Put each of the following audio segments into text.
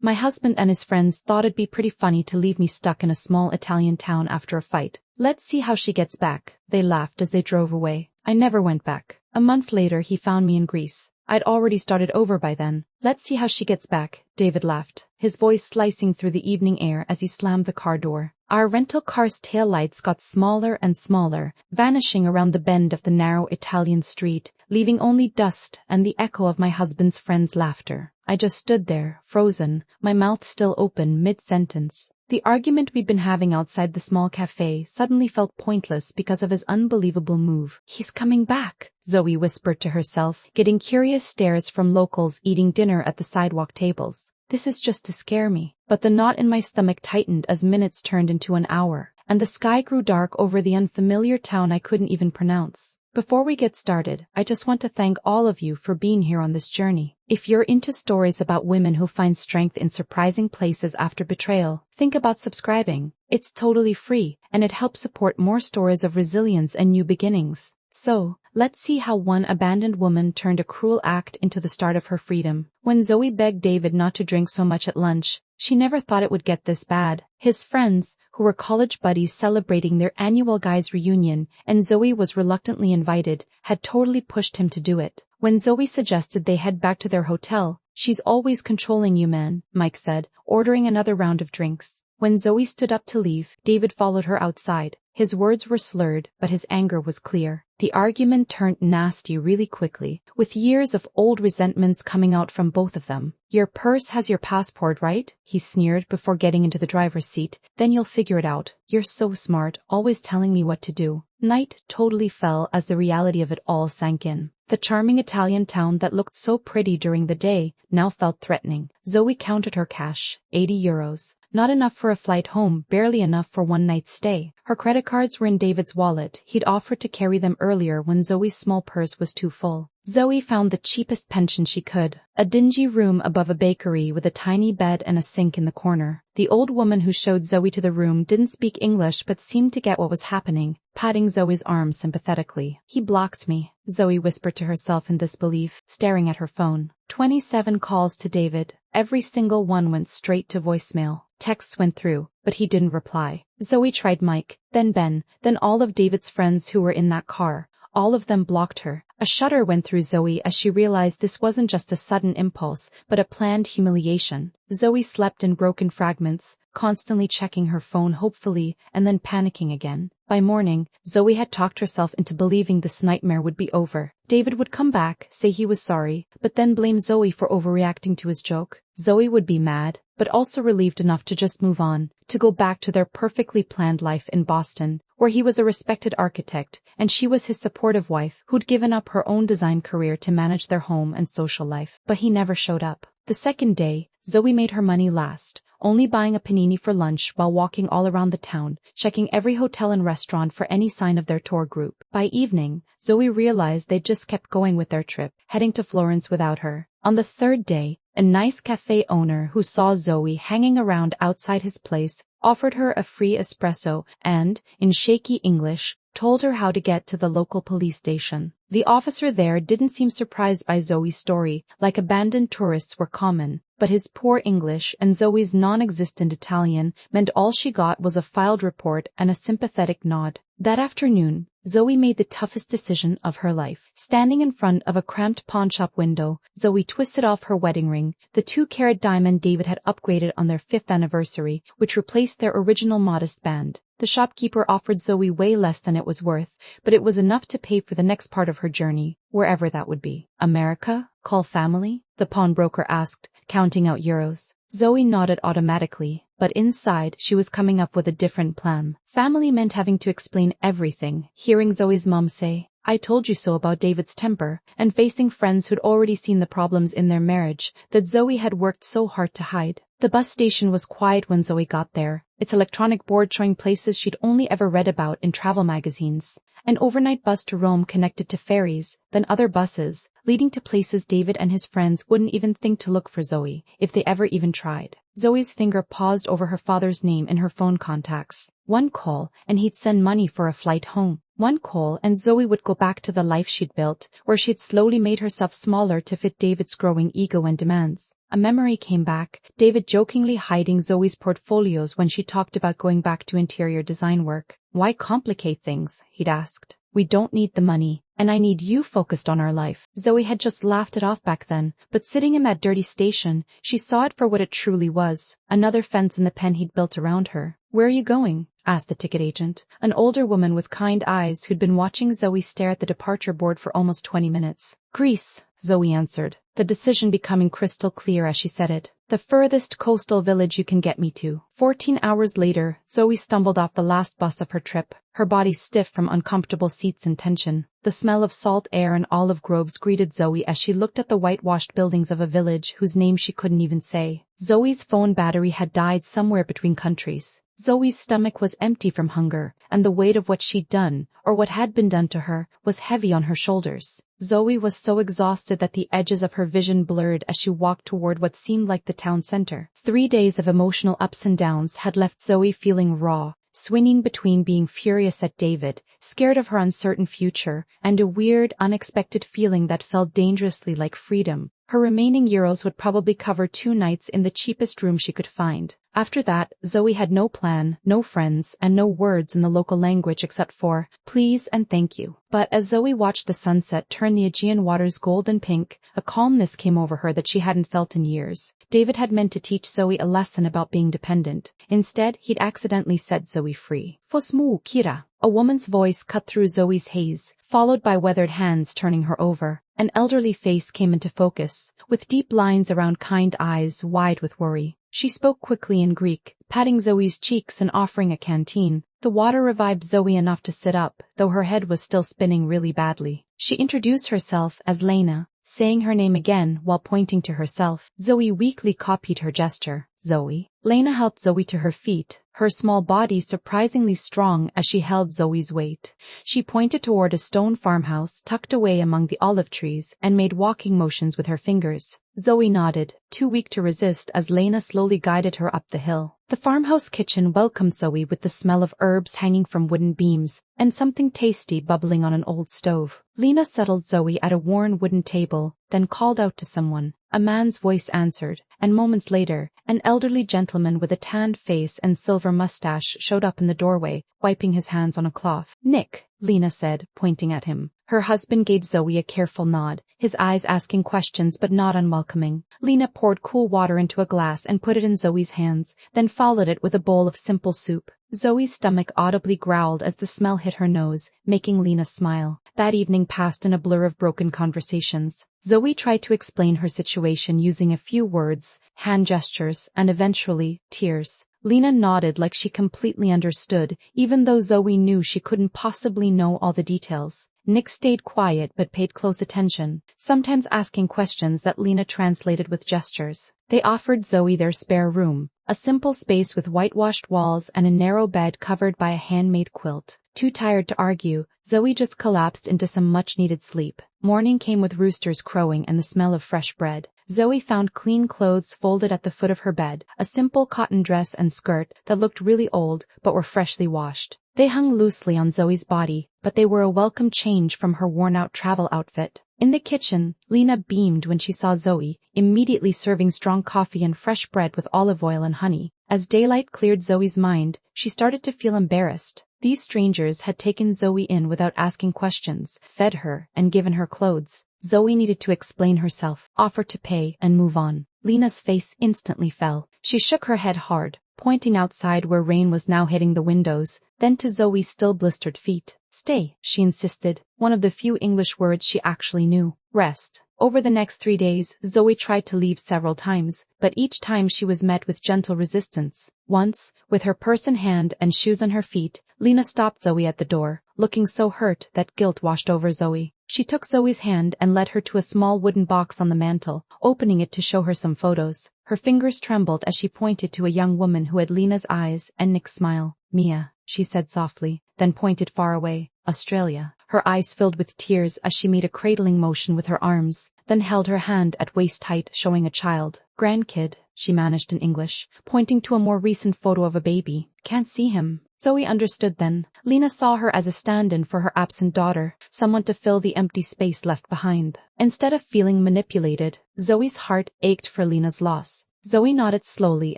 My husband and his friends thought it'd be pretty funny to leave me stuck in a small Italian town after a fight. Let's see how she gets back." They laughed as they drove away. I never went back. A month later he found me in Greece. I'd already started over by then. "Let's see how she gets back," David laughed, his voice slicing through the evening air as he slammed the car door. Our rental car's taillights got smaller and smaller, vanishing around the bend of the narrow Italian street, leaving only dust and the echo of my husband's friend's laughter. I just stood there, frozen, my mouth still open mid-sentence. The argument we'd been having outside the small cafe suddenly felt pointless because of his unbelievable move. "He's coming back," Zoe whispered to herself, getting curious stares from locals eating dinner at the sidewalk tables. "This is just to scare me." But the knot in my stomach tightened as minutes turned into an hour, and the sky grew dark over the unfamiliar town I couldn't even pronounce. Before we get started, I just want to thank all of you for being here on this journey. If you're into stories about women who find strength in surprising places after betrayal, think about subscribing. It's totally free, and it helps support more stories of resilience and new beginnings. So, let's see how one abandoned woman turned a cruel act into the start of her freedom. When Zoe begged David not to drink so much at lunch, she never thought it would get this bad. His friends, who were college buddies celebrating their annual guys' reunion, and Zoe was reluctantly invited, had totally pushed him to do it. When Zoe suggested they head back to their hotel, "She's always controlling you, man," Mike said, ordering another round of drinks. When Zoe stood up to leave, David followed her outside. His words were slurred, but his anger was clear. The argument turned nasty really quickly, with years of old resentments coming out from both of them. "Your purse has your passport, right?" he sneered before getting into the driver's seat. "Then you'll figure it out. You're so smart, always telling me what to do." Night totally fell as the reality of it all sank in. The charming Italian town that looked so pretty during the day now felt threatening. Zoe counted her cash, €80. Not enough for a flight home, barely enough for one night's stay. Her credit cards were in David's wallet. He'd offered to carry them earlier when Zoe's small purse was too full. Zoe found the cheapest pension she could, a dingy room above a bakery with a tiny bed and a sink in the corner. The old woman who showed Zoe to the room didn't speak English but seemed to get what was happening, patting Zoe's arm sympathetically. "He blocked me," Zoe whispered to herself in disbelief, staring at her phone. 27 calls to David. Every single one went straight to voicemail. Texts went through, but he didn't reply. Zoe tried Mike, then Ben, then all of David's friends who were in that car. All of them blocked her. A shudder went through Zoe as she realized this wasn't just a sudden impulse, but a planned humiliation. Zoe slept in broken fragments, constantly checking her phone hopefully, and then panicking again. By morning, Zoe had talked herself into believing this nightmare would be over. David would come back, say he was sorry, but then blame Zoe for overreacting to his joke. Zoe would be mad, but also relieved enough to just move on, to go back to their perfectly planned life in Boston, where he was a respected architect, and she was his supportive wife who'd given up her own design career to manage their home and social life. But he never showed up. The second day, Zoe made her money last, only buying a panini for lunch while walking all around the town, checking every hotel and restaurant for any sign of their tour group. By evening, Zoe realized they'd just kept going with their trip, heading to Florence without her. On the third day, a nice cafe owner who saw Zoe hanging around outside his place offered her a free espresso and, in shaky English, told her how to get to the local police station. The officer there didn't seem surprised by Zoe's story, like abandoned tourists were common, but his poor English and Zoe's non-existent Italian meant all she got was a filed report and a sympathetic nod. That afternoon, Zoe made the toughest decision of her life. Standing in front of a cramped pawnshop window, Zoe twisted off her wedding ring, the 2-carat diamond David had upgraded on their 5th anniversary, which replaced their original modest band. The shopkeeper offered Zoe way less than it was worth, but it was enough to pay for the next part of her journey, wherever that would be. "America? Call family?" the pawnbroker asked, counting out euros. Zoe nodded automatically, but inside she was coming up with a different plan. Family meant having to explain everything, hearing Zoe's mom say, "I told you so" about David's temper, and facing friends who'd already seen the problems in their marriage that Zoe had worked so hard to hide. The bus station was quiet when Zoe got there, its electronic board showing places she'd only ever read about in travel magazines. An overnight bus to Rome connected to ferries, then other buses, leading to places David and his friends wouldn't even think to look for Zoe, if they ever even tried. Zoe's finger paused over her father's name in her phone contacts. One call, and he'd send money for a flight home. One call, and Zoe would go back to the life she'd built, where she'd slowly made herself smaller to fit David's growing ego and demands. A memory came back, David jokingly hiding Zoe's portfolios when she talked about going back to interior design work. Why complicate things? He'd asked. We don't need the money, and I need you focused on our life. Zoe had just laughed it off back then, but sitting in that dirty station, she saw it for what it truly was, another fence in the pen he'd built around her. Where are you going? Asked the ticket agent, an older woman with kind eyes who'd been watching Zoe stare at the departure board for almost 20 minutes. Greece, Zoe answered, the decision becoming crystal clear as she said it. The furthest coastal village you can get me to. 14 hours later, Zoe stumbled off the last bus of her trip, her body stiff from uncomfortable seats and tension. The smell of salt air and olive groves greeted Zoe as she looked at the whitewashed buildings of a village whose name she couldn't even say. Zoe's phone battery had died somewhere between countries. Zoe's stomach was empty from hunger, and the weight of what she'd done, or what had been done to her, was heavy on her shoulders. Zoe was so exhausted that the edges of her vision blurred as she walked toward what seemed like the town center. 3 days of emotional ups and downs had left Zoe feeling raw, swinging between being furious at David, scared of her uncertain future, and a weird, unexpected feeling that felt dangerously like freedom. Her remaining euros would probably cover 2 nights in the cheapest room she could find. After that, Zoe had no plan, no friends, and no words in the local language except for please and thank you. But as Zoe watched the sunset turn the Aegean waters golden pink, a calmness came over her that she hadn't felt in years. David had meant to teach Zoe a lesson about being dependent. Instead, he'd accidentally set Zoe free. Fosmu, Kira. A woman's voice cut through Zoe's haze, followed by weathered hands turning her over. An elderly face came into focus, with deep lines around kind eyes wide with worry. She spoke quickly in Greek, patting Zoe's cheeks and offering a canteen. The water revived Zoe enough to sit up, though her head was still spinning really badly. She introduced herself as Lena, saying her name again while pointing to herself. Zoe weakly copied her gesture. Zoe. Lena helped Zoe to her feet, her small body surprisingly strong as she held Zoe's weight. She pointed toward a stone farmhouse tucked away among the olive trees and made walking motions with her fingers. Zoe nodded, too weak to resist as Lena slowly guided her up the hill. The farmhouse kitchen welcomed Zoe with the smell of herbs hanging from wooden beams and something tasty bubbling on an old stove. Lena settled Zoe at a worn wooden table, then called out to someone. A man's voice answered, and moments later, an elderly gentleman with a tanned face and silver mustache showed up in the doorway, wiping his hands on a cloth. Nick, Lena said, pointing at him. Her husband gave Zoe a careful nod, his eyes asking questions but not unwelcoming. Lena poured cool water into a glass and put it in Zoe's hands, then followed it with a bowl of simple soup. Zoe's stomach audibly growled as the smell hit her nose, making Lena smile. That evening passed in a blur of broken conversations. Zoe tried to explain her situation using a few words, hand gestures, and eventually, tears. Lena nodded like she completely understood, even though Zoe knew she couldn't possibly know all the details. Nick stayed quiet but paid close attention, sometimes asking questions that Lena translated with gestures. They offered Zoe their spare room, a simple space with whitewashed walls and a narrow bed covered by a handmade quilt. Too tired to argue, Zoe just collapsed into some much-needed sleep. Morning came with roosters crowing and the smell of fresh bread. Zoe found clean clothes folded at the foot of her bed, a simple cotton dress and skirt that looked really old but were freshly washed. They hung loosely on Zoe's body, but they were a welcome change from her worn-out travel outfit. In the kitchen, Lena beamed when she saw Zoe, immediately serving strong coffee and fresh bread with olive oil and honey. As daylight cleared Zoe's mind, she started to feel embarrassed. These strangers had taken Zoe in without asking questions, fed her, and given her clothes. Zoe needed to explain herself, offer to pay, and move on. Lena's face instantly fell. She shook her head hard, pointing outside where rain was now hitting the windows, then to Zoe's still blistered feet. Stay, she insisted, one of the few English words she actually knew. Rest. Over the next 3 days, Zoe tried to leave several times, but each time she was met with gentle resistance. Once, with her purse in hand and shoes on her feet, Lena stopped Zoe at the door, looking so hurt that guilt washed over Zoe. She took Zoe's hand and led her to a small wooden box on the mantel, opening it to show her some photos. Her fingers trembled as she pointed to a young woman who had Lena's eyes and Nick's smile. Mia, she said softly, then pointed far away. Australia. Her eyes filled with tears as she made a cradling motion with her arms, then held her hand at waist height showing a child. Grandkid, she managed in English, pointing to a more recent photo of a baby. Can't see him. Zoe understood then. Lena saw her as a stand-in for her absent daughter, someone to fill the empty space left behind. Instead of feeling manipulated, Zoe's heart ached for Lena's loss. Zoe nodded slowly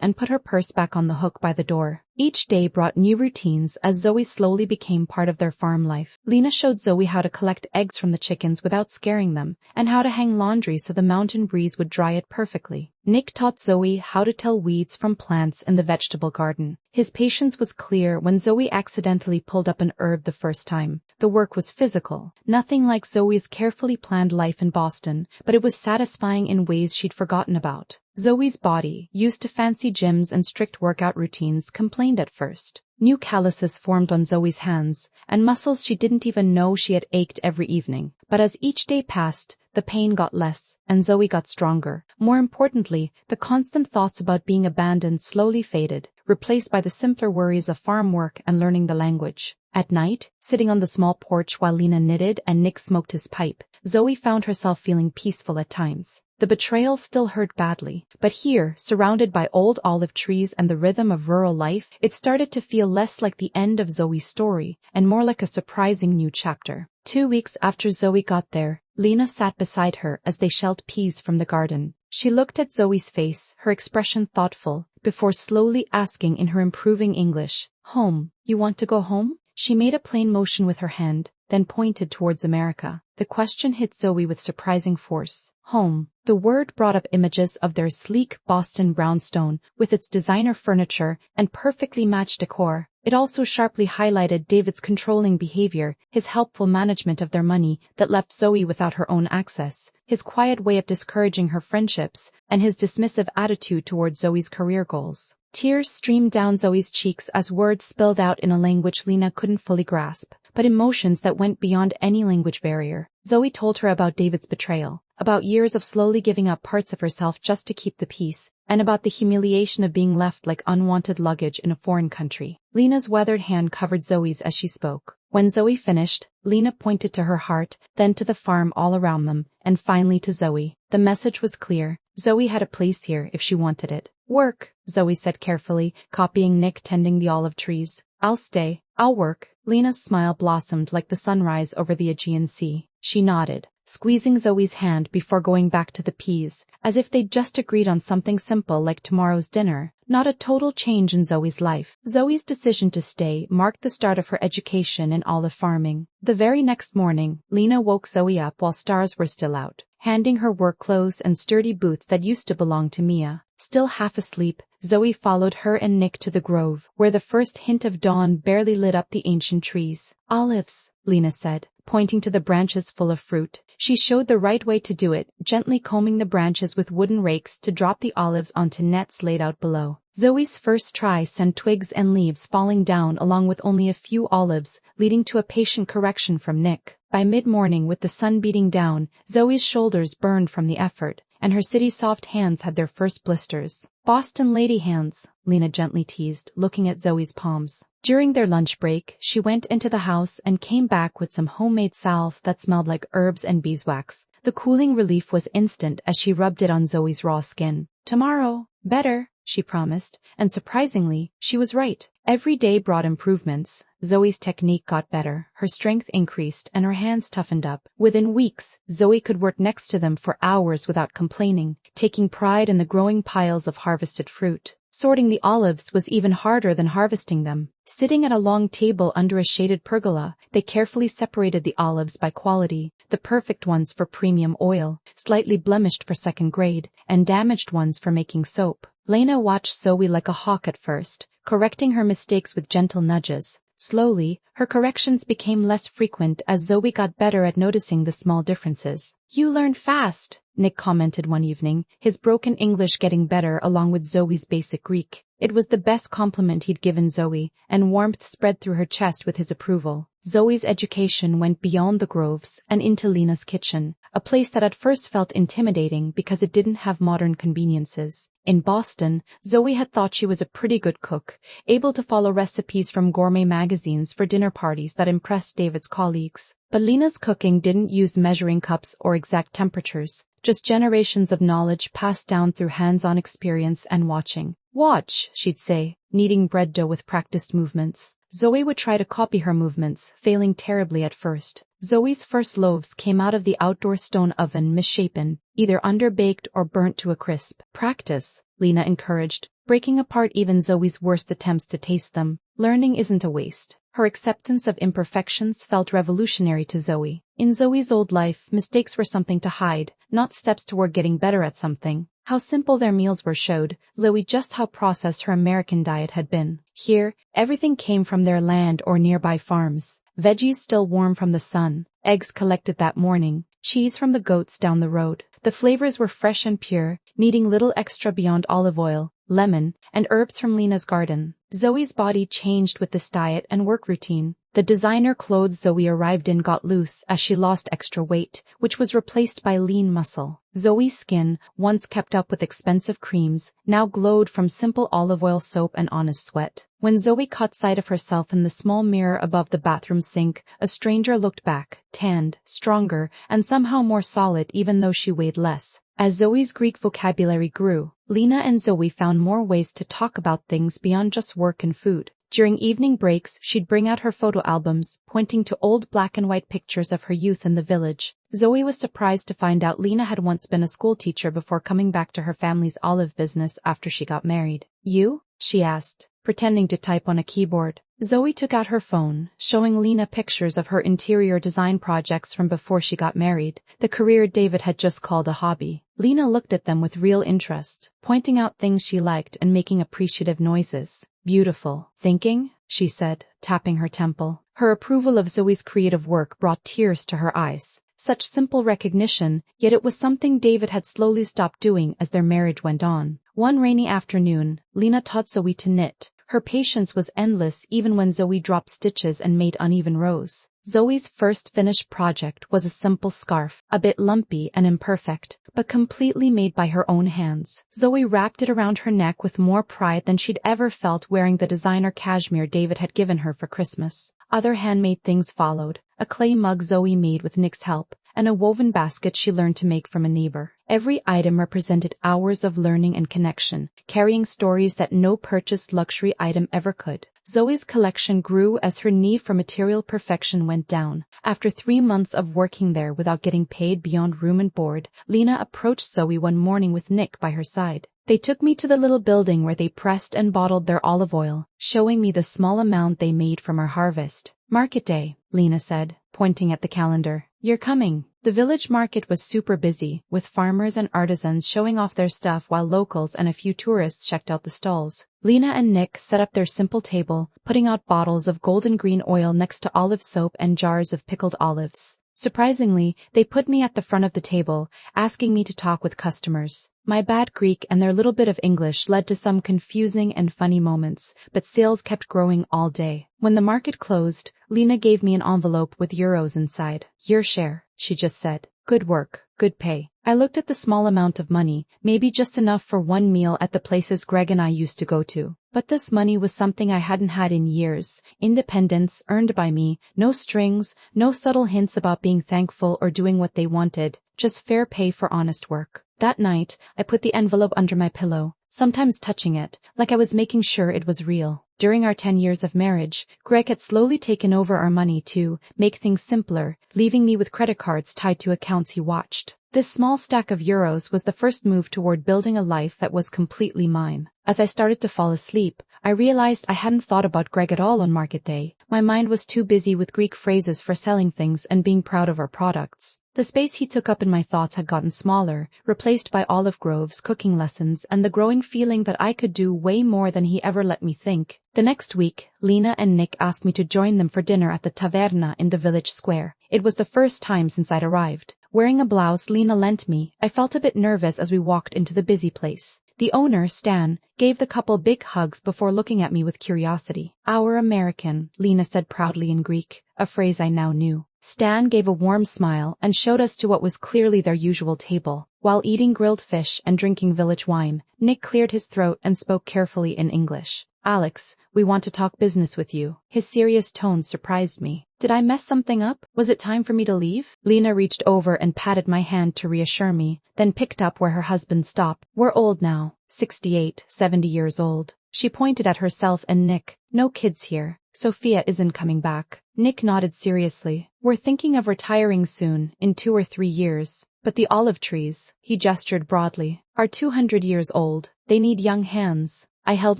and put her purse back on the hook by the door. Each day brought new routines as Zoe slowly became part of their farm life. Lena showed Zoe how to collect eggs from the chickens without scaring them, and how to hang laundry so the mountain breeze would dry it perfectly. Nick taught Zoe how to tell weeds from plants in the vegetable garden. His patience was clear when Zoe accidentally pulled up an herb the first time. The work was physical, nothing like Zoe's carefully planned life in Boston, but it was satisfying in ways she'd forgotten about. Zoe's body, used to fancy gyms and strict workout routines, complained at first. New calluses formed on Zoe's hands, and muscles she didn't even know she had ached every evening. But as each day passed, the pain got less, and Zoe got stronger. More importantly, the constant thoughts about being abandoned slowly faded, replaced by the simpler worries of farm work and learning the language. At night, sitting on the small porch while Lena knitted and Nick smoked his pipe, Zoe found herself feeling peaceful at times. The betrayal still hurt badly, but here, surrounded by old olive trees and the rhythm of rural life, it started to feel less like the end of Zoe's story and more like a surprising new chapter. 2 weeks after Zoe got there, Lena sat beside her as they shelled peas from the garden. She looked at Zoe's face, her expression thoughtful, before slowly asking in her improving English, "Home, you want to go home?" She made a plain motion with her hand, then pointed towards America. The question hit Zoe with surprising force. Home. The word brought up images of their sleek Boston brownstone with its designer furniture and perfectly matched decor. It also sharply highlighted David's controlling behavior, his helpful management of their money that left Zoe without her own access, his quiet way of discouraging her friendships, and his dismissive attitude toward Zoe's career goals. Tears streamed down Zoe's cheeks as words spilled out in a language Lena couldn't fully grasp, but emotions that went beyond any language barrier. Zoe told her about David's betrayal, about years of slowly giving up parts of herself just to keep the peace, and about the humiliation of being left like unwanted luggage in a foreign country. Lena's weathered hand covered Zoe's as she spoke. When Zoe finished, Lena pointed to her heart, then to the farm all around them, and finally to Zoe. The message was clear. Zoe had a place here if she wanted it. "Work," Zoe said carefully, copying Nick tending the olive trees. "I'll stay. I'll work." Lena's smile blossomed like the sunrise over the Aegean Sea. She nodded, squeezing Zoe's hand before going back to the peas, as if they'd just agreed on something simple like tomorrow's dinner, not a total change in Zoe's life. Zoe's decision to stay marked the start of her education in olive farming. The very next morning, Lena woke Zoe up while stars were still out, handing her work clothes and sturdy boots that used to belong to Mia. Still half asleep, Zoe followed her and Nick to the grove, where the first hint of dawn barely lit up the ancient trees. "Olives," Lena said, pointing to the branches full of fruit. She showed the right way to do it, gently combing the branches with wooden rakes to drop the olives onto nets laid out below. Zoe's first try sent twigs and leaves falling down along with only a few olives, leading to a patient correction from Nick. By mid-morning, with the sun beating down, Zoe's shoulders burned from the effort, and her city-soft hands had their first blisters. "Boston lady hands," Lena gently teased, looking at Zoe's palms. During their lunch break, she went into the house and came back with some homemade salve that smelled like herbs and beeswax. The cooling relief was instant as she rubbed it on Zoe's raw skin. "Tomorrow, better," she promised, and surprisingly, she was right. Every day brought improvements. Zoe's technique got better, her strength increased, and her hands toughened up. Within weeks, Zoe could work next to them for hours without complaining, taking pride in the growing piles of harvested fruit. Sorting the olives was even harder than harvesting them. Sitting at a long table under a shaded pergola, they carefully separated the olives by quality, the perfect ones for premium oil, slightly blemished for second grade, and damaged ones for making soap. Lena watched Zoe like a hawk at first, correcting her mistakes with gentle nudges. Slowly, her corrections became less frequent as Zoe got better at noticing the small differences. "You learn fast," Nick commented one evening, his broken English getting better along with Zoe's basic Greek. It was the best compliment he'd given Zoe, and warmth spread through her chest with his approval. Zoe's education went beyond the groves and into Lena's kitchen, a place that at first felt intimidating because it didn't have modern conveniences. In Boston, Zoe had thought she was a pretty good cook, able to follow recipes from gourmet magazines for dinner parties that impressed David's colleagues. But Lena's cooking didn't use measuring cups or exact temperatures, just generations of knowledge passed down through hands-on experience and watching. "Watch," she'd say, kneading bread dough with practiced movements. Zoe would try to copy her movements, failing terribly at first. Zoe's first loaves came out of the outdoor stone oven misshapen, either underbaked or burnt to a crisp. Practice, Lena encouraged, breaking apart even Zoe's worst attempts to taste them. Learning isn't a waste. Her acceptance of imperfections felt revolutionary to Zoe. In Zoe's old life, mistakes were something to hide, not steps toward getting better at something. How simple their meals were showed Zoe just how processed her American diet had been. Here, everything came from their land or nearby farms. Veggies still warm from the sun, eggs collected that morning, cheese from the goats down the road. The flavors were fresh and pure, needing little extra beyond olive oil, lemon, and herbs from Lena's garden. Zoe's body changed with this diet and work routine. The designer clothes Zoe arrived in got loose as she lost extra weight, which was replaced by lean muscle. Zoe's skin, once kept up with expensive creams, now glowed from simple olive oil soap and honest sweat. When Zoe caught sight of herself in the small mirror above the bathroom sink, a stranger looked back, tanned, stronger, and somehow more solid even though she weighed less. As Zoe's Greek vocabulary grew, Lena and Zoe found more ways to talk about things beyond just work and food. During evening breaks, she'd bring out her photo albums, pointing to old black and white pictures of her youth in the village. Zoe was surprised to find out Lena had once been a schoolteacher before coming back to her family's olive business after she got married. "You?" she asked, pretending to type on a keyboard. Zoe took out her phone, showing Lena pictures of her interior design projects from before she got married, the career David had just called a hobby. Lena looked at them with real interest, pointing out things she liked and making appreciative noises. "Beautiful. Thinking?" she said, tapping her temple. Her approval of Zoe's creative work brought tears to her eyes. Such simple recognition, yet it was something David had slowly stopped doing as their marriage went on. One rainy afternoon, Lena taught Zoe to knit. Her patience was endless even when Zoe dropped stitches and made uneven rows. Zoe's first finished project was a simple scarf, a bit lumpy and imperfect, but completely made by her own hands. Zoe wrapped it around her neck with more pride than she'd ever felt wearing the designer cashmere David had given her for Christmas. Other handmade things followed, a clay mug Zoe made with Nick's help, and a woven basket she learned to make from a neighbor. Every item represented hours of learning and connection, carrying stories that no purchased luxury item ever could. Zoe's collection grew as her need for material perfection went down. After 3 months of working there without getting paid beyond room and board, Lena approached Zoe one morning with Nick by her side. They took me to the little building where they pressed and bottled their olive oil, showing me the small amount they made from our harvest. "Market day," Lena said, pointing at the calendar. "You're coming." The village market was super busy, with farmers and artisans showing off their stuff while locals and a few tourists checked out the stalls. Lena and Nick set up their simple table, putting out bottles of golden green oil next to olive soap and jars of pickled olives. Surprisingly, they put me at the front of the table, asking me to talk with customers. My bad Greek and their little bit of English led to some confusing and funny moments, but sales kept growing all day. When the market closed, Lena gave me an envelope with euros inside. "Your share," she just said. "Good work, good pay." I looked at the small amount of money, maybe just enough for one meal at the places Greg and I used to go to. But this money was something I hadn't had in years. Independence, earned by me, no strings, no subtle hints about being thankful or doing what they wanted, just fair pay for honest work. That night, I put the envelope under my pillow, sometimes touching it, like I was making sure it was real. During our 10 years of marriage, Greg had slowly taken over our money to make things simpler, leaving me with credit cards tied to accounts he watched. This small stack of euros was the first move toward building a life that was completely mine. As I started to fall asleep, I realized I hadn't thought about Greg at all on market day. My mind was too busy with Greek phrases for selling things and being proud of our products. The space he took up in my thoughts had gotten smaller, replaced by olive groves, cooking lessons, and the growing feeling that I could do way more than he ever let me think. The next week, Lena and Nick asked me to join them for dinner at the taverna in the village square. It was the first time since I'd arrived. Wearing a blouse Lena lent me, I felt a bit nervous as we walked into the busy place. The owner, Stan, gave the couple big hugs before looking at me with curiosity. "Our American," Lena said proudly in Greek, a phrase I now knew. Stan gave a warm smile and showed us to what was clearly their usual table. While eating grilled fish and drinking village wine, Nick cleared his throat and spoke carefully in English. "Alex, we want to talk business with you." His serious tone surprised me. Did I mess something up? Was it time for me to leave? Lena reached over and patted my hand to reassure me, then picked up where her husband stopped. "We're old now, 68, 70 years old. She pointed at herself and Nick. No kids here. Sophia isn't coming back. Nick nodded seriously. We're thinking of retiring soon, in 2 or 3 years. But the olive trees, he gestured broadly, are 200 years old. They need young hands. I held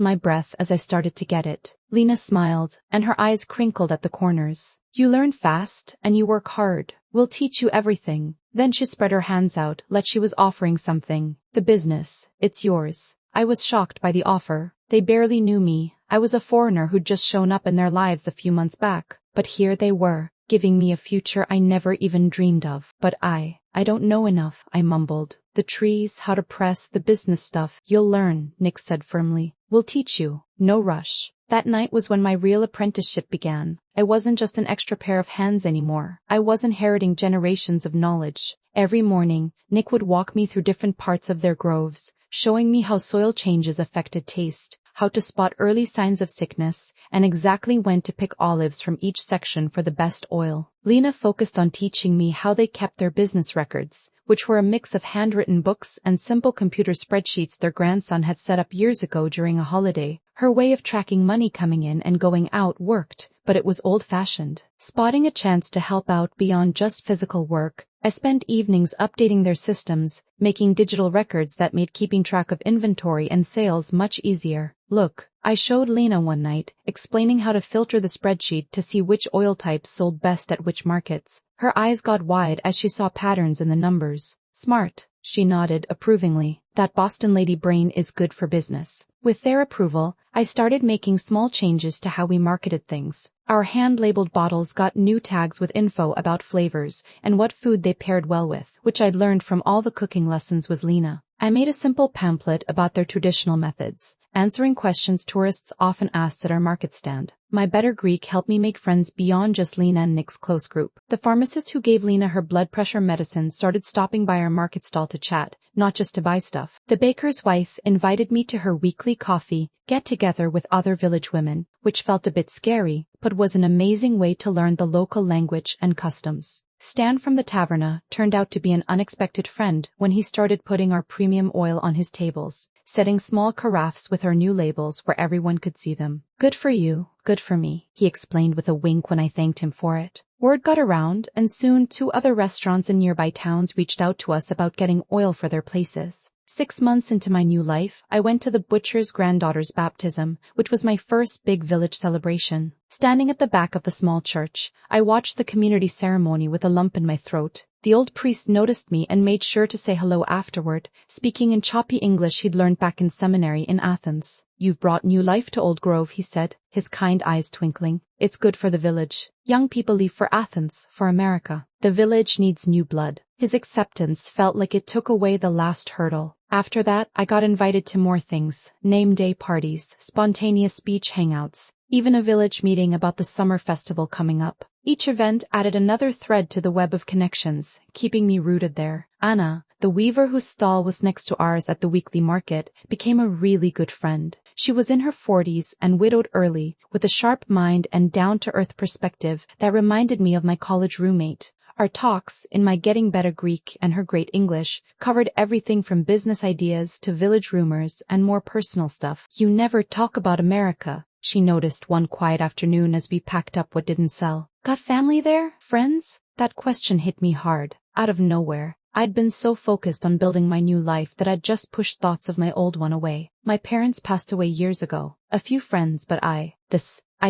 my breath as I started to get it. Lena smiled, and her eyes crinkled at the corners. You learn fast, and you work hard. We'll teach you everything. Then she spread her hands out like she was offering something. The business, it's yours. I was shocked by the offer. They barely knew me. I was a foreigner who'd just shown up in their lives a few months back. But here they were, giving me a future I never even dreamed of. But I don't know enough, I mumbled. The trees, how to press, the business stuff. You'll learn, Nick said firmly. We'll teach you. No rush. That night was when my real apprenticeship began. I wasn't just an extra pair of hands anymore. I was inheriting generations of knowledge. Every morning, Nick would walk me through different parts of their groves, showing me how soil changes affected taste, how to spot early signs of sickness, and exactly when to pick olives from each section for the best oil. Lena focused on teaching me how they kept their business records, which were a mix of handwritten books and simple computer spreadsheets their grandson had set up years ago during a holiday. Her way of tracking money coming in and going out worked, but it was old-fashioned. Spotting a chance to help out beyond just physical work, I spent evenings updating their systems, making digital records that made keeping track of inventory and sales much easier. Look, I showed Lena one night, explaining how to filter the spreadsheet to see which oil types sold best at which markets. Her eyes got wide as she saw patterns in the numbers. Smart, she nodded approvingly. That Boston lady brain is good for business. With their approval, I started making small changes to how we marketed things. Our hand-labeled bottles got new tags with info about flavors and what food they paired well with, which I'd learned from all the cooking lessons with Lena. I made a simple pamphlet about their traditional methods, answering questions tourists often asked at our market stand. My better Greek helped me make friends beyond just Lena and Nick's close group. The pharmacist who gave Lena her blood pressure medicine started stopping by our market stall to chat, not just to buy stuff. The baker's wife invited me to her weekly coffee get-together with other village women, which felt a bit scary, but was an amazing way to learn the local language and customs. Stan from the taverna turned out to be an unexpected friend when he started putting our premium oil on his tables, setting small carafes with our new labels where everyone could see them. Good for you, good for me, he explained with a wink when I thanked him for it. Word got around, and soon 2 other restaurants in nearby towns reached out to us about getting oil for their places. 6 months into my new life, I went to the butcher's granddaughter's baptism, which was my first big village celebration. Standing at the back of the small church, I watched the community ceremony with a lump in my throat. The old priest noticed me and made sure to say hello afterward, speaking in choppy English he'd learned back in seminary in Athens. You've brought new life to Old Grove, he said, his kind eyes twinkling. It's good for the village. Young people leave for Athens, for America. The village needs new blood. His acceptance felt like it took away the last hurdle. After that, I got invited to more things, name day parties, spontaneous beach hangouts, even a village meeting about the summer festival coming up. Each event added another thread to the web of connections, keeping me rooted there. Anna, the weaver whose stall was next to ours at the weekly market, became a really good friend. She was in her 40s and widowed early, with a sharp mind and down-to-earth perspective that reminded me of my college roommate. Our talks, in my getting better Greek and her great English, covered everything from business ideas to village rumors and more personal stuff. You never talk about America, she noticed one quiet afternoon as we packed up what didn't sell. Got family there? Friends? That question hit me hard, out of nowhere. I'd been so focused on building my new life that I'd just pushed thoughts of my old one away. My parents passed away years ago. A few friends, but I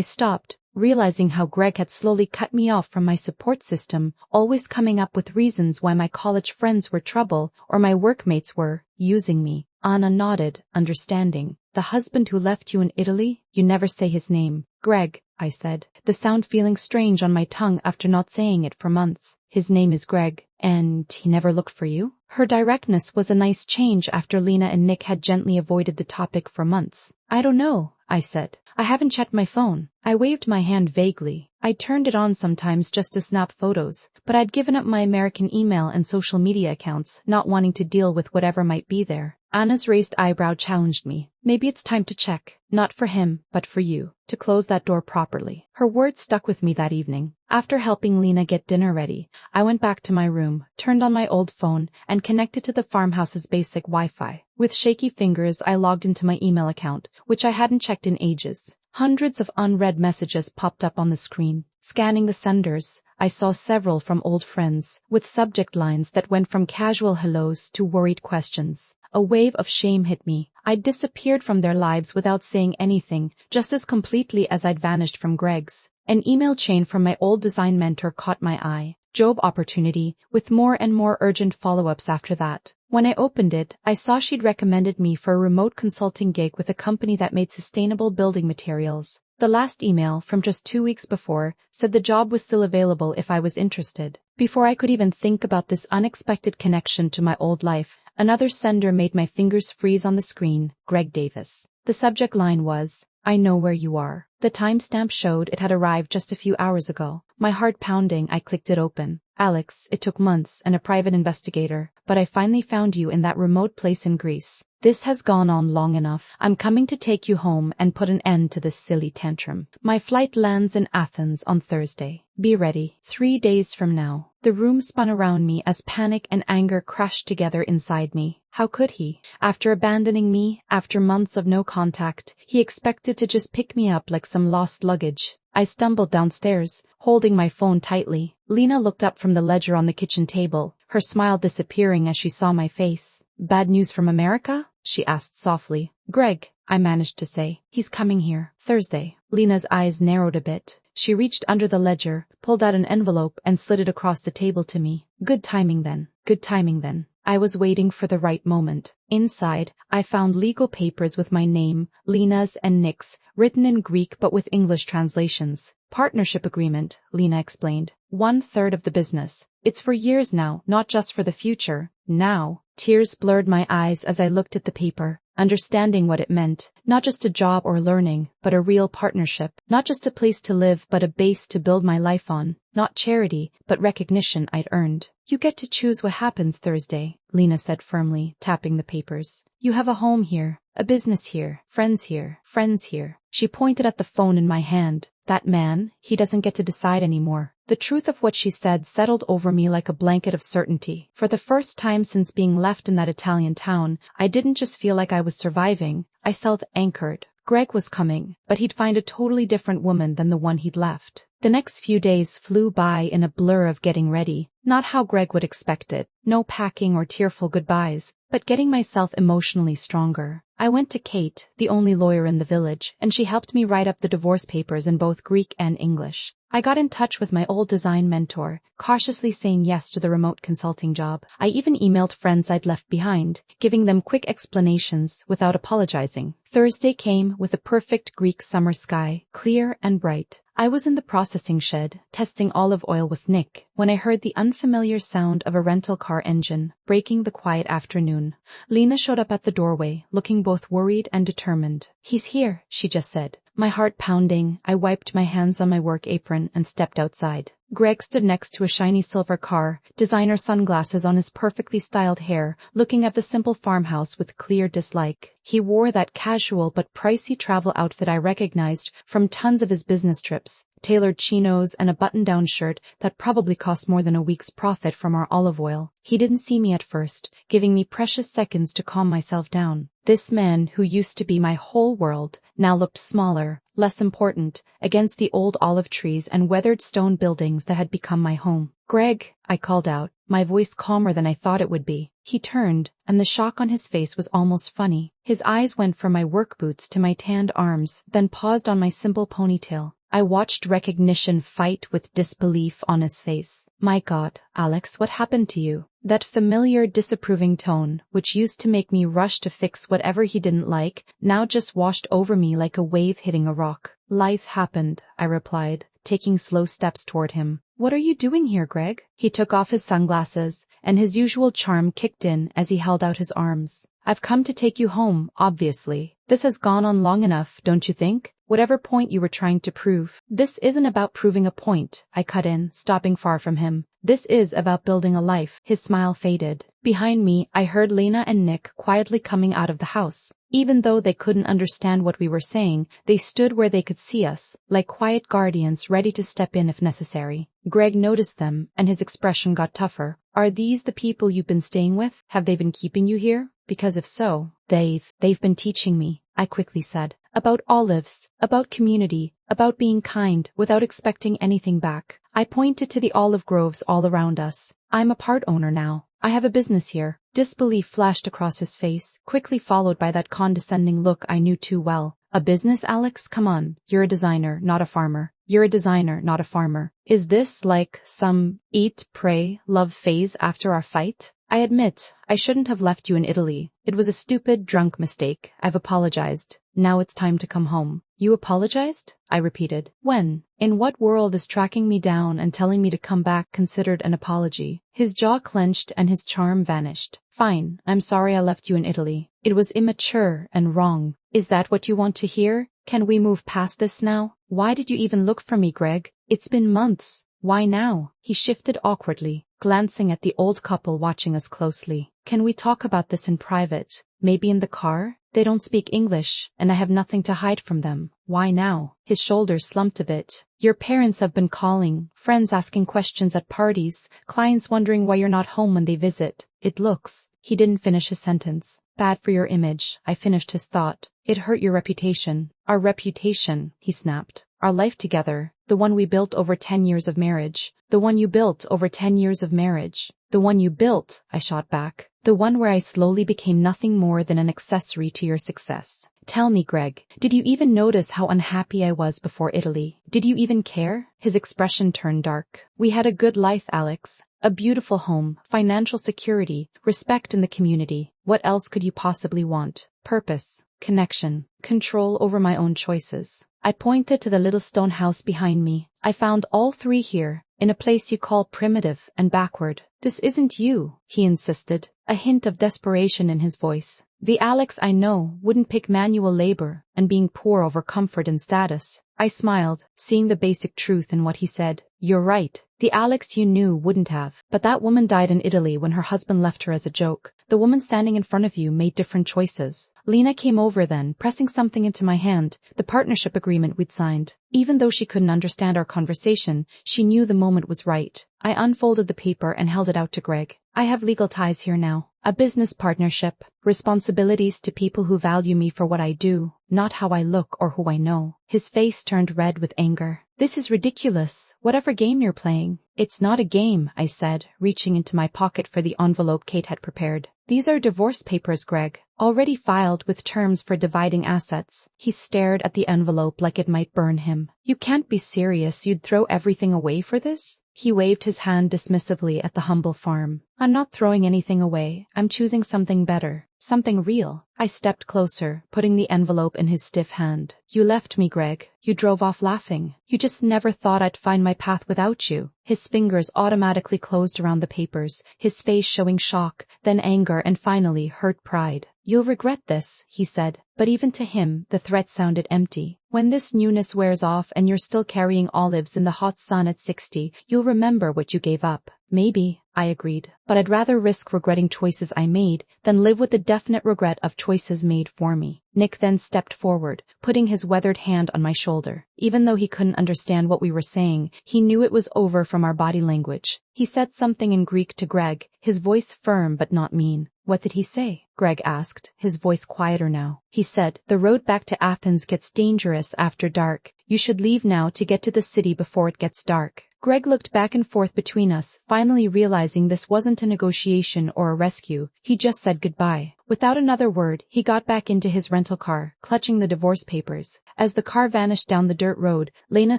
stopped, realizing how Greg had slowly cut me off from my support system, always coming up with reasons why my college friends were trouble or my workmates were using me. Anna nodded, understanding. The husband who left you in Italy? You never say his name. Greg, I said, the sound feeling strange on my tongue after not saying it for months. His name is Greg. And he never looked for you? Her directness was a nice change after Lena and Nick had gently avoided the topic for months. I don't know, I said. I haven't checked my phone. I waved my hand vaguely. I turned it on sometimes just to snap photos, but I'd given up my American email and social media accounts, not wanting to deal with whatever might be there. Anna's raised eyebrow challenged me. Maybe it's time to check. Not for him, but for you. To close that door properly. Her words stuck with me that evening. After helping Lena get dinner ready, I went back to my room, turned on my old phone, and connected to the farmhouse's basic Wi-Fi. With shaky fingers, I logged into my email account, which I hadn't checked in ages. Hundreds of unread messages popped up on the screen. Scanning the senders, I saw several from old friends, with subject lines that went from casual hellos to worried questions. A wave of shame hit me. I'd disappeared from their lives without saying anything, just as completely as I'd vanished from Greg's. An email chain from my old design mentor caught my eye. Job opportunity, with more and more urgent follow-ups after that. When I opened it, I saw she'd recommended me for a remote consulting gig with a company that made sustainable building materials. The last email, from just 2 weeks before, said the job was still available if I was interested. Before I could even think about this unexpected connection to my old life, another sender made my fingers freeze on the screen, Greg Davis. The subject line was, "I know where you are." The timestamp showed it had arrived just a few hours ago. My heart pounding, I clicked it open. "Alex, it took months and a private investigator, but I finally found you in that remote place in Greece. This has gone on long enough. I'm coming to take you home and put an end to this silly tantrum. My flight lands in Athens on Thursday. Be ready. 3 days from now." The room spun around me as panic and anger crashed together inside me. How could he? After abandoning me, after months of no contact, he expected to just pick me up like some lost luggage. I stumbled downstairs, holding my phone tightly. Lena looked up from the ledger on the kitchen table, her smile disappearing as she saw my face. "Bad news from America?" she asked softly. "Greg," I managed to say. "He's coming here. Thursday." Lena's eyes narrowed a bit. She reached under the ledger, pulled out an envelope and slid it across the table to me. Good timing then. Good timing then. I was waiting for the right moment. Inside, I found legal papers with my name, Lena's and Nick's, written in Greek but with English translations. "Partnership agreement," Lena explained. 1/3 of the business. It's for years now, not just for the future. Now. Tears blurred my eyes as I looked at the paper, understanding what it meant. Not just a job or learning, but a real partnership. Not just a place to live, but a base to build my life on. Not charity, but recognition I'd earned. "You get to choose what happens Thursday," Lena said firmly, tapping the papers. "You have a home here, a business here, friends here, friends here." She pointed at the phone in my hand. "That man, he doesn't get to decide anymore." The truth of what she said settled over me like a blanket of certainty. For the first time since being left in that Italian town, I didn't just feel like I was surviving, I felt anchored. Greg was coming, but he'd find a totally different woman than the one he'd left. The next few days flew by in a blur of getting ready, not how Greg would expect it, no packing or tearful goodbyes, but getting myself emotionally stronger. I went to Kate, the only lawyer in the village, and she helped me write up the divorce papers in both Greek and English. I got in touch with my old design mentor, cautiously saying yes to the remote consulting job. I even emailed friends I'd left behind, giving them quick explanations without apologizing. Thursday came with a perfect Greek summer sky, clear and bright. I was in the processing shed, testing olive oil with Nick, when I heard the unfamiliar sound of a rental car engine, breaking the quiet afternoon. Lena showed up at the doorway, looking both worried and determined. "He's here," she just said. My heart pounding, I wiped my hands on my work apron and stepped outside. Greg stood next to a shiny silver car, designer sunglasses on his perfectly styled hair, looking at the simple farmhouse with clear dislike. He wore that casual but pricey travel outfit I recognized from tons of his business trips, tailored chinos and a button-down shirt that probably cost more than a week's profit from our olive oil. He didn't see me at first, giving me precious seconds to calm myself down. This man, who used to be my whole world, now looked smaller, less important, against the old olive trees and weathered stone buildings that had become my home. "Greg," I called out, my voice calmer than I thought it would be. He turned, and the shock on his face was almost funny. His eyes went from my work boots to my tanned arms, then paused on my simple ponytail. I watched recognition fight with disbelief on his face. "My God, Alex, what happened to you?" That familiar disapproving tone, which used to make me rush to fix whatever he didn't like, now just washed over me like a wave hitting a rock. "Life happened," I replied, taking slow steps toward him. "What are you doing here, Greg?" He took off his sunglasses, and his usual charm kicked in as he held out his arms. "I've come to take you home, obviously. This has gone on long enough, don't you think? Whatever point you were trying to prove." "This isn't about proving a point," I cut in, stopping far from him. This is about building a life. His smile faded. Behind me, I heard Lena and Nick quietly coming out of the house. Even though they couldn't understand what we were saying, they stood where they could see us, like quiet guardians ready to step in if necessary. Greg noticed them, and his expression got tougher. Are these the people you've been staying with? Have they been keeping you here? Because if so, they've been teaching me, I quickly said. About olives, about community, about being kind without expecting anything back. I pointed to the olive groves all around us. I'm a part owner now. I have a business here. Disbelief flashed across his face, quickly followed by that condescending look I knew too well. A business, Alex? Come on. You're a designer, not a farmer. You're a designer, not a farmer. Is this like some eat, pray, love phase after our fight? I admit, I shouldn't have left you in Italy. It was a stupid, drunk mistake. I've apologized. Now it's time to come home. You apologized? I repeated. When? In what world is tracking me down and telling me to come back considered an apology? His jaw clenched and his charm vanished. Fine, I'm sorry I left you in Italy. It was immature and wrong. Is that what you want to hear? Can we move past this now? Why did you even look for me, Greg? It's been months. Why now? He shifted awkwardly, glancing at the old couple watching us closely. Can we talk about this in private? Maybe in the car? They don't speak English, and I have nothing to hide from them. Why now? His shoulders slumped a bit. Your parents have been calling, friends asking questions at parties, clients wondering why you're not home when they visit. It looks. He didn't finish his sentence. Bad for your image, I finished his thought. It hurt your reputation. Our reputation, he snapped. Our life together, the one we built over 10 years of marriage. The one you built over 10 years of marriage. The one you built, I shot back. The one where I slowly became nothing more than an accessory to your success. Tell me, Greg, did you even notice how unhappy I was before Italy? Did you even care? His expression turned dark. We had a good life, Alex. A beautiful home, financial security, respect in the community. What else could you possibly want? Purpose, connection, control over my own choices. I pointed to the little stone house behind me. I found all three here, in a place you call primitive and backward. This isn't you, he insisted, a hint of desperation in his voice. The Alex I know wouldn't pick manual labor and being poor over comfort and status. I smiled, seeing the basic truth in what he said. You're right. The Alex you knew wouldn't have. But that woman died in Italy when her husband left her as a joke. The woman standing in front of you made different choices. Lena came over then, pressing something into my hand, the partnership agreement we'd signed. Even though she couldn't understand our conversation, she knew the moment was right. I unfolded the paper and held it out to Greg. I have legal ties here now. A business partnership, responsibilities to people who value me for what I do, not how I look or who I know. His face turned red with anger. This is ridiculous. Whatever game you're playing. It's not a game, I said, reaching into my pocket for the envelope Kate had prepared. These are divorce papers, Greg, already filed with terms for dividing assets. He stared at the envelope like it might burn him. You can't be serious. You'd throw everything away for this? He waved his hand dismissively at the humble farm. I'm not throwing anything away. I'm choosing something better. Something real. I stepped closer, putting the envelope in his stiff hand. You left me, Greg. You drove off laughing. You just never thought I'd find my path without you. His fingers automatically closed around the papers, his face showing shock, then anger, and finally hurt pride. You'll regret this, he said, but even to him, the threat sounded empty. When this newness wears off and you're still carrying olives in the hot sun at 60, you'll remember what you gave up. Maybe, I agreed, but I'd rather risk regretting choices I made than live with the definite regret of choices made for me. Nick then stepped forward, putting his weathered hand on my shoulder. Even though he couldn't understand what we were saying, he knew it was over from our body language. He said something in Greek to Greg, his voice firm but not mean. What did he say? Greg asked, his voice quieter now. He said, the road back to Athens gets dangerous after dark. You should leave now to get to the city before it gets dark. Greg looked back and forth between us, finally realizing this wasn't a negotiation or a rescue. He just said goodbye. Without another word, he got back into his rental car, clutching the divorce papers. As the car vanished down the dirt road, Lena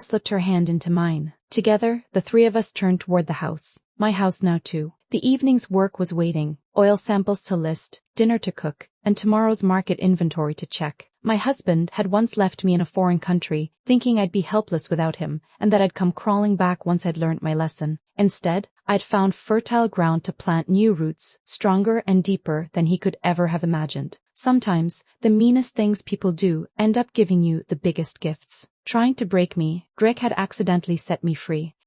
slipped her hand into mine. Together, the three of us turned toward the house. My house now too. The evening's work was waiting. Oil samples to list, dinner to cook, and tomorrow's market inventory to check. My husband had once left me in a foreign country, thinking I'd be helpless without him, and that I'd come crawling back once I'd learned my lesson. Instead, I'd found fertile ground to plant new roots, stronger and deeper than he could ever have imagined. Sometimes, the meanest things people do end up giving you the biggest gifts. Trying to break me, Greg had accidentally set me free.